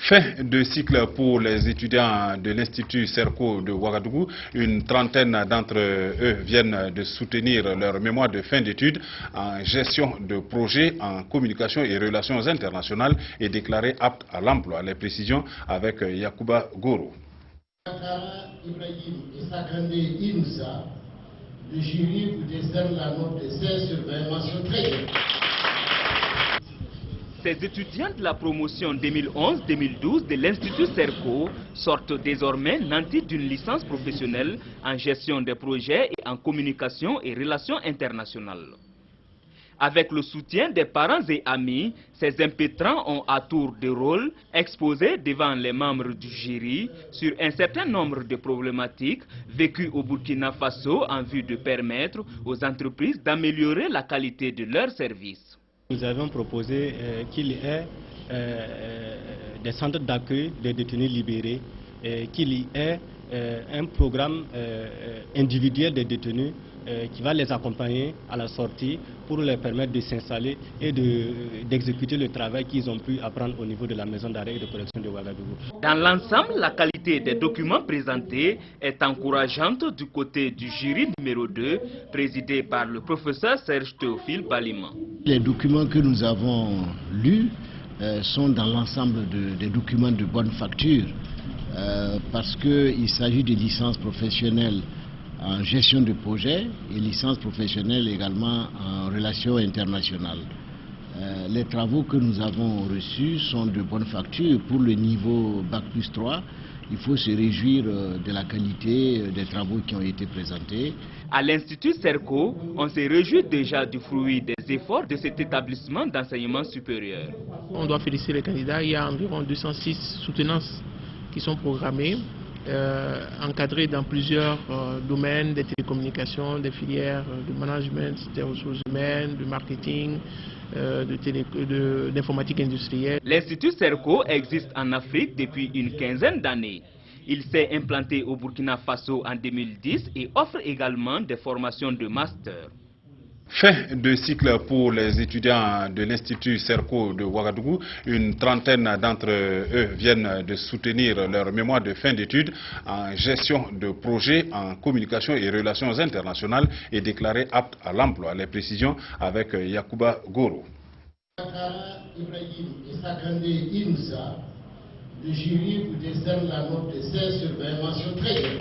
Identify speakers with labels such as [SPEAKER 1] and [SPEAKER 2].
[SPEAKER 1] Fin de cycle pour les étudiants de l'Institut Serco de Ouagadougou. Une trentaine d'entre eux viennent de soutenir leur mémoire de fin d'études en gestion de projet, en communication et relations internationales et déclarés aptes à l'emploi. Les précisions avec Yacouba Goro.
[SPEAKER 2] Le jury vous décerne la note de 16 sur 20, mention très bien.
[SPEAKER 3] Ces étudiants de la promotion 2011-2012 de l'Institut Serco sortent désormais nantis d'une licence professionnelle en gestion des projets et en communication et relations internationales. Avec le soutien des parents et amis, ces impétrants ont à tour de rôle exposé devant les membres du jury sur un certain nombre de problématiques vécues au Burkina Faso en vue de permettre aux entreprises d'améliorer la qualité de leurs services.
[SPEAKER 4] Nous avons proposé qu'il y ait des centres d'accueil des détenus libérés, qu'il y ait un programme individuel des détenus qui va les accompagner à la sortie pour leur permettre de s'installer et d'exécuter le travail qu'ils ont pu apprendre au niveau de la maison d'arrêt et de correction de Ouagadougou.
[SPEAKER 3] Dans l'ensemble, la qualité des documents présentés est encourageante du côté du jury numéro 2, présidé par le professeur Serge Théophile Balima.
[SPEAKER 2] Les documents que nous avons lus sont dans l'ensemble des documents de bonne facture parce qu'il s'agit de licences professionnelles en gestion de projet et licence professionnelle également en relations internationales. Les travaux que nous avons reçus sont de bonne facture. Pour le niveau Bac plus 3, il faut se réjouir de la qualité des travaux qui ont été présentés.
[SPEAKER 3] À l'Institut Serco, on se réjouit déjà du fruit des efforts de cet établissement d'enseignement supérieur.
[SPEAKER 5] On doit féliciter les candidats. Il y a environ 206 soutenances qui sont programmées, encadrées dans plusieurs domaines, des télécommunications, des filières de management, des ressources humaines, de marketing, d'informatique industrielle.
[SPEAKER 3] L'Institut Serco existe en Afrique depuis une quinzaine d'années. Il s'est implanté au Burkina Faso en 2010 et offre également des formations de master.
[SPEAKER 1] Fin de cycle pour les étudiants de l'Institut Serco de Ouagadougou. Une trentaine d'entre eux viennent de soutenir leur mémoire de fin d'études en gestion de projet, en communication et relations internationales et déclarés aptes à l'emploi. Les précisions avec Yacouba Goro.
[SPEAKER 2] Le jury vous décerne la note de 16 sur 20, mention très bien.